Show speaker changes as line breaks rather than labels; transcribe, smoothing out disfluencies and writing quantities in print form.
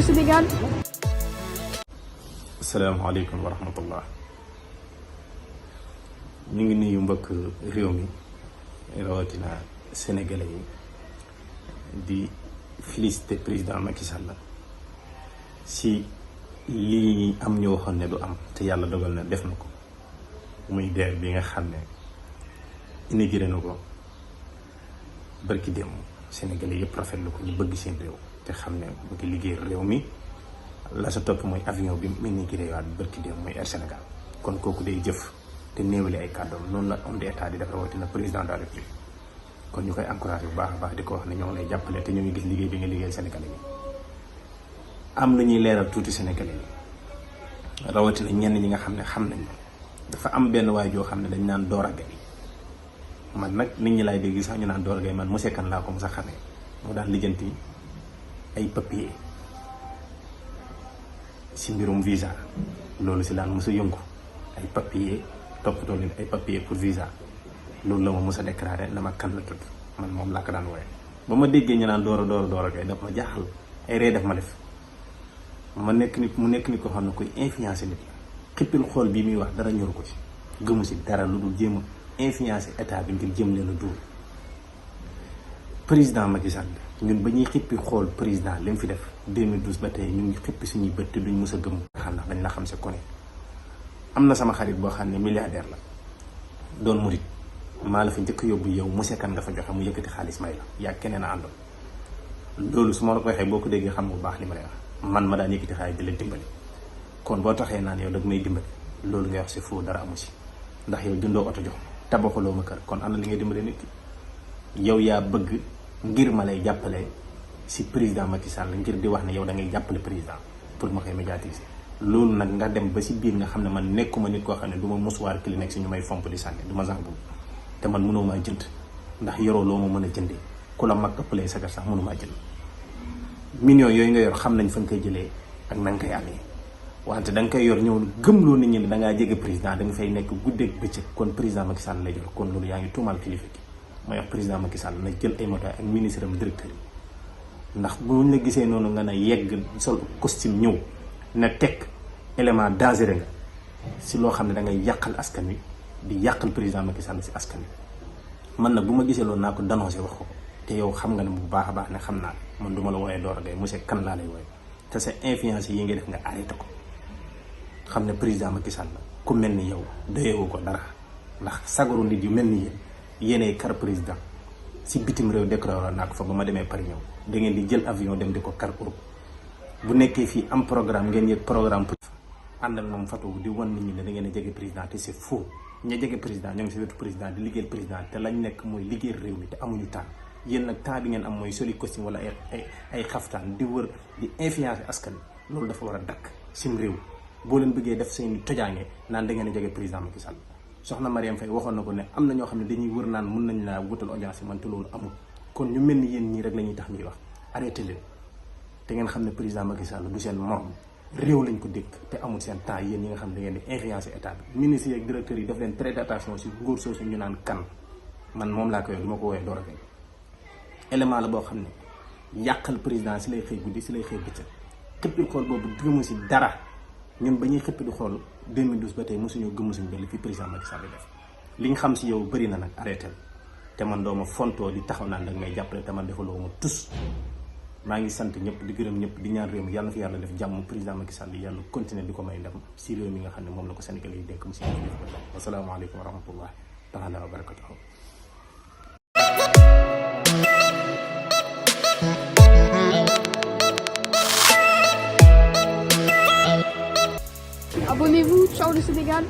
le Sénégal.
asalaamaaleykum wa rahmatullah. ñu ngi nuyu mbokk réew mi rawatina sénégalais yi di féliciter président Macky Sall si lii am ñu waxoon ne du am te yàlla dogal na def na ko muy DER bi nga xam ne inauguré na ko barki démb sénégalais yëpp rafetlu ko ñu bëgg seen réew te xam ne bëgg liggéey réew mi la sa topp mooy avion bi mu inauguré waat barki démb mooy Air Sénégal kon kooku day jëf te néewale ay kàddoom noonu la homme d'état di def rawatina président de la République kon ñu koy encouragé bu baax a baax di ko wax ne ñoo ngi lay jàppale te ñu ngi gis liggéey bi nga liggéeyal sénégalais yi am lu ñuy leeral tuuti sénégalais yi rawatina ñenn ñi nga xam ne xam nañ dafa am benn waay joo xam ne dañ naan Dora Gaye man nag nit ñi laay dégg sax ñu naan Dora Gaye man monsieur Kane laa ko mos a xamee moo daan lijjanti ay papier si mbirum visa loolu si daan mos a yëngu ay papier toppatoo leen ay papier pour visa loolu la ma mos a déclaré na ma kan la tudd man moom laa ko daan wooye ba ma déggee ñu naan Dora Gaye daf ma jaaxal ay ree def ma def mu nekk nit ko xam ne koy influencé nit la xippil xool bii muy wax dara ñoru ko ci gëmu si dara lu dul jéem a influencé état bi ngir jëm leen a dóor président Macky Sall ñun ba ñuy xippi xool président li mu fi def 2012 ba tey ñu ngi xippi suñuy bët te duñ mës a gëm xam ndax dañ la xam si kone am na sama xarit boo xam ne milliardaire la doon murit maa la fa njëkk yóbbu yow monsieur Kane nga fa joxe mu yëkkati xaalis may la yaa keneen a àndoon loolu su ma la ko waxee boo ko déggee xam nga bu baax li ma lay wax man ma daan yëkkati xaalis di leen dimbali kon boo taxee naan yow dag may dimbali loolu ngay wax si foo dara amu si ndax yow jëndoo oto jox tabaxuloo ma kër kon am na li ngay dimbali nit ki yow yaa bëgg ngir ma lay jàppale si président Macky Sall ngir di wax ne yow da ngay jàppale président pour ma koy médiatiser loolu nag nga dem ba si biir nga xam ne man nekkuma nit koo xam ne du ma musuwaar clinique si ñu may fomp di sànni du ma sax boobu te man mënoo maa jënd ndax yoroo loo ma mën a jëndee ku la mag ëppalee sagar sax mënu maa jënd millions yooyu nga yor xam nañ fa nga koy jëlee ak na nga koy amee wante da nga koy yor ñëw gëmloo nit ñi ne da ngaa jege président da nga fay nekk guddeeg bëccëg kon président Macky Sall lay jël kon loolu yaa ngi tuumaal kilifa gi mooy wax président Macky Sall na jël ay moto ak ministre am directeur yi ndax buñ la gisee noonu nga ne yegg sol costume ñëw na teg élément dangereux nga si loo xam ne da ngay yàqal askan wi di yàqal président Macky Sall si askan wi man nag bu ma gisee loolu naa ko dénoncé wax ko te yow xam nga ne bu baax a baax ne xam naa man du ma la wooyee Dora Gaye monsieur Kane laa lay wooye te sa influence yi ngay def nga arrêté ko xam ne président Macky Sall ku mel ni yow doyewu ko dara ndax sagaru nit yu mel ni yéenay kar président si bitim réew déclaré naa ko fa ba ma demee Paris ñëw da ngeen di jël avion dem di ko kar Europe bu nekkee fii am programme ngeen yëg programme pour ànd ak moom fatu di wan nit ñi ne da ngeen a jege président te c'est faux ña jege président ñoo ngi si wetu président di liggéeyal président te lañ nekk mooy liggéeyal réew mi te amuñu temps yéen nag temps bi ngeen am mooy soli costume wala ay xaftaan di wër di influencer askan wi loolu dafa war a dakk sim réew boo leen bëggee def seen tojaange naan da ngeen a jege président Macky Sall soxna Mariam Faye waxoon na ko ne am na ñoo xam ne dañuy wër naan mun nañ laa wutal audience man te loolu amul kon ñu mel ni yéen ñii rek la ñuy tax ñuy wax arrêté leen te ngeen xam ne président Macky Sall du seen morom réew lañ ko dénk te amul seen temps yéen ñi nga xam ne da ngeen di influencer état bi ministres yi ak directeurs yi daf leen très attention si ngóor soosu ñu naan kan man moom laa koy du ma ko woowee Dora Gaye élément la boo xam ne yàqal président si lay xëy guddi si lay xëy bëccëg xëppil xool boobu gëmu si dara ñun ba ñuy xëppi di xool 2012 ba tey mosuñoo gëmu suñu benn fi président Macky Sall def li nga xam si yow bëri na nag arrêté te man doo ma fontoo di taxaw naan da may jàppale te man defaloo ma tus maa ngi sant ñëpp di gërëm ñëpp di ñaan réew mi yàlla na fi yàlla def jàmm président Macky Sall yàlla continuer di ko may ndam si réew mi nga xam ne moom la ko Sénégal yi dénk mu si def ko ndam wasalaamaaleykum wa rahmatullahi taala wa barakatuhu.
Abonnez-vous, ciao le Sénégal.